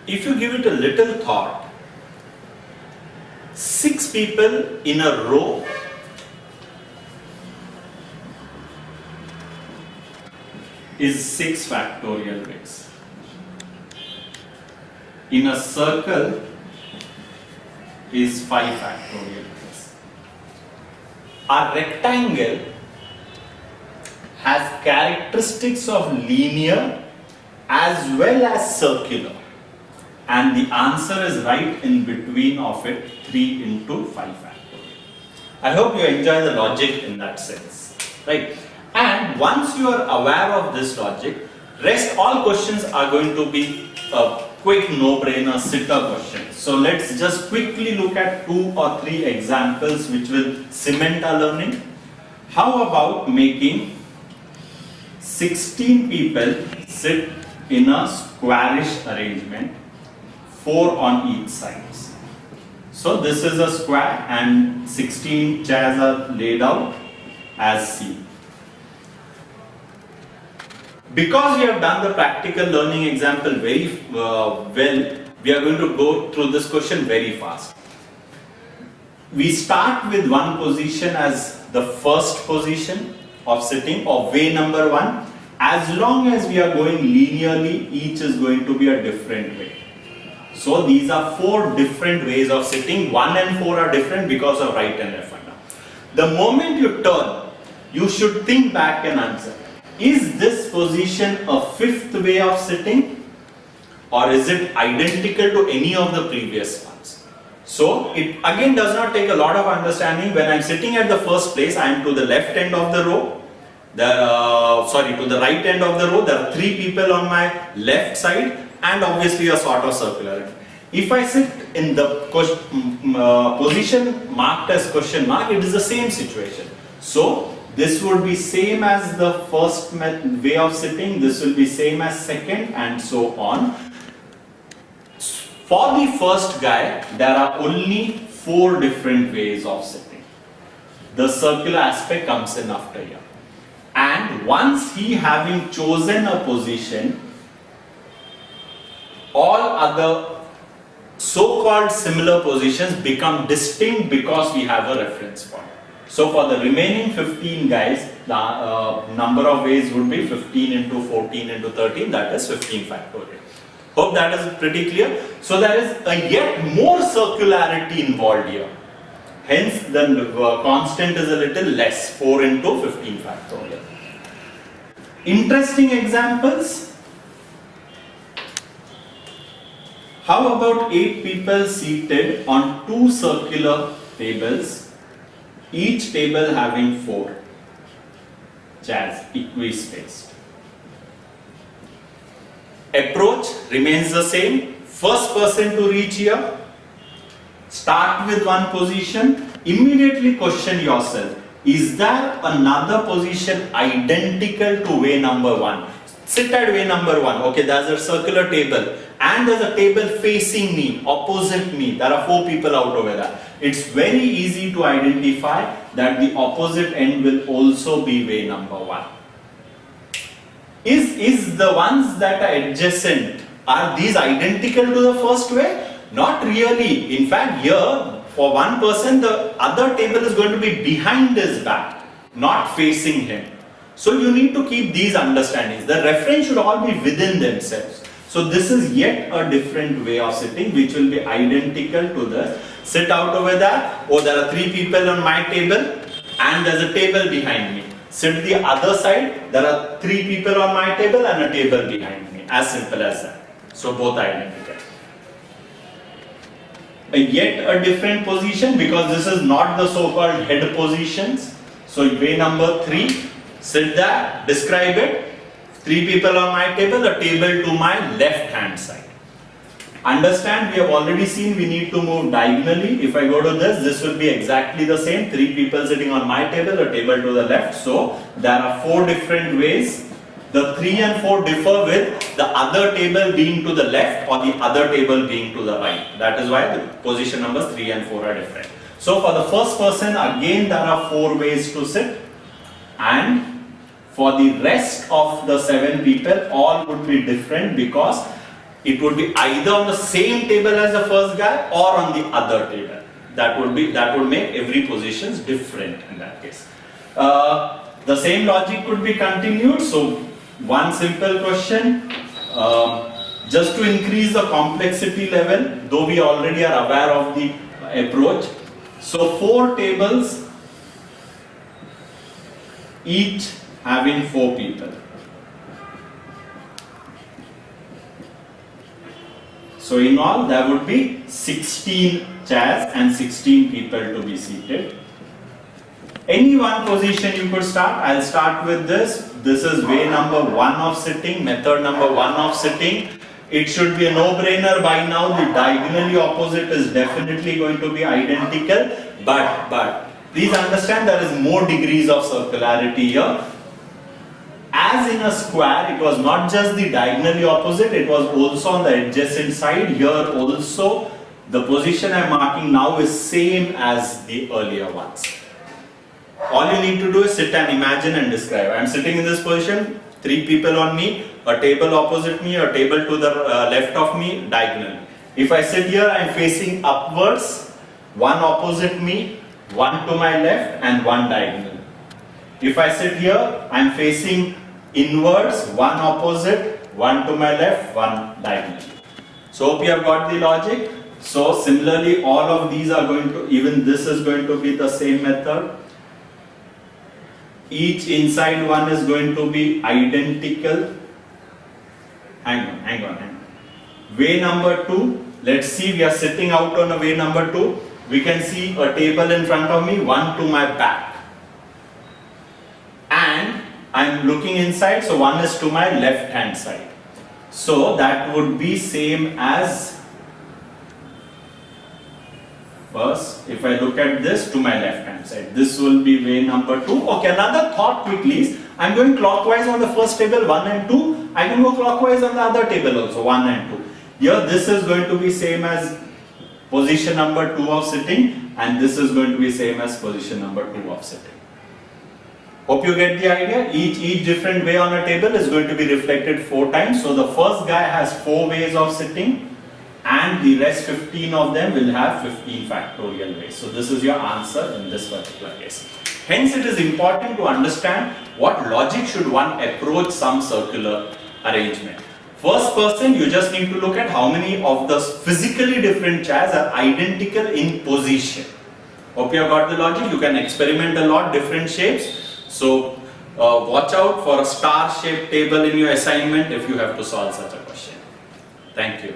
if you give it a little thought, 6 people in a row is 6 factorial ways. In a circle is 5 factorial ways. A rectangle has characteristics of linear as well as circular, and the answer is right in between of it, 3 into 5 factorial. I hope you enjoy the logic in that sense, right? And once you are aware of this logic, rest all questions are going to be a quick no-brainer sitter questions. So let's just quickly look at 2 or 3 examples which will cement our learning. How about making 16 people sit in a squarish arrangement, 4 on each side. So this is a square and 16 chairs are laid out as C. Because we have done the practical learning example very well, we are going to go through this question very fast. We start with one position as the first position of sitting, or way number 1. As long as we are going linearly, each is going to be a different way. So these are 4 different ways of sitting. 1 and 4 are different because of right and left hand. The moment you turn, you should think back and answer. Is this position a 5th way of sitting, or is it identical to any of the previous ones? So it again does not take a lot of understanding. When I am sitting at the first place, I am to the left end of the row. To the right end of the row, there are 3 people on my left side, and obviously a sort of circularity. If I sit in the position marked as question mark, it is the same situation. So this would be same as the first way of sitting, this will be same as second, and so on. For the first guy, there are only 4 different ways of sitting. The circular aspect comes in after here. And once he having chosen a position, all other so-called similar positions become distinct because we have a reference point. So for the remaining 15 guys, the number of ways would be 15 into 14 into 13, that is 15 factorial. Hope that is pretty clear. So there is a yet more circularity involved here. Hence the constant is a little less, 4 into 15 factorial. Interesting examples. How about 8 people seated on 2 circular tables, each table having 4 chairs, equi-spaced. Approach remains the same. First person to reach here, start with one position, immediately question yourself, is there another position identical to way number 1? Sit at way number 1, okay, there's a circular table and there's a table facing me, opposite me, there are 4 people out over there. It's very easy to identify that the opposite end will also be way number 1. Is the ones that are adjacent, are these identical to the first way? Not really. In fact, here for one person, the other table is going to be behind his back, not facing him. So you need to keep these understandings. The reference should all be within themselves. So this is yet a different way of sitting which will be identical to this. Sit out over there. Oh, there are 3 people on my table and there's a table behind me. Sit the other side. There are 3 people on my table and a table behind me. As simple as that. So both identical. Yet a different position because this is not the so-called head positions. So way number 3. Sit there. Describe it. 3 people on my table, a table to my left hand side. Understand, we have already seen we need to move diagonally. If I go to this, this will be exactly the same. 3 people sitting on my table, a table to the left. So there are 4 different ways. The 3 and 4 differ with the other table being to the left or the other table being to the right. That is why the position numbers 3 and 4 are different. So for the first person, again there are 4 ways to sit, and for the rest of the 7 people, all would be different because it would be either on the same table as the first guy or on the other table. That would make every positions different in that case. The same logic could be continued. So one simple question, just to increase the complexity level, though we already are aware of the approach. So 4 tables, each having 4 people. So in all there would be 16 chairs and 16 people to be seated. Any one position you could start. I'll start with this. This is way number 1 of sitting, method number 1 of sitting. It should be a no-brainer by now. The diagonally opposite is definitely going to be identical, but please understand there is more degrees of circularity here. As in a square, it was not just the diagonally opposite, it was also on the adjacent side. Here also, the position I am marking now is same as the earlier ones. All you need to do is sit and imagine and describe. I am sitting in this position, 3 people on me, a table opposite me, a table to the left of me, diagonally. If I sit here, I am facing upwards, 1 opposite me, 1 to my left and 1 diagonal. If I sit here, I am facing inwards, 1 opposite, 1 to my left, 1 diagonal. So hope you have got the logic. So similarly, all of these are going to, even this is going to be the same method. Each inside one is going to be identical. Hang on. Way number 2, let's see, we are sitting out on a way number 2. We can see a table in front of me, 1 to my back. And I'm looking inside, so 1 is to my left hand side. So that would be same as, first, if I look at this to my left hand side, this will be way number 2. Okay, another thought quickly is, I'm going clockwise on the first table 1 and 2. I can go clockwise on the other table also 1 and 2. Here this is going to be same as position number 2 of sitting, and this is going to be same as position number 2 of sitting. Hope you get the idea. Each different way on a table is going to be reflected 4 times. So the first guy has 4 ways of sitting, and the rest 15 of them will have 15 factorial ways. So this is your answer in this particular case. Hence it is important to understand what logic should one approach some circular arrangement. First person, you just need to look at how many of the physically different chairs are identical in position. Hope you have got the logic. You can experiment a lot, different shapes. So watch out for a star-shaped table in your assignment if you have to solve such a question. Thank you.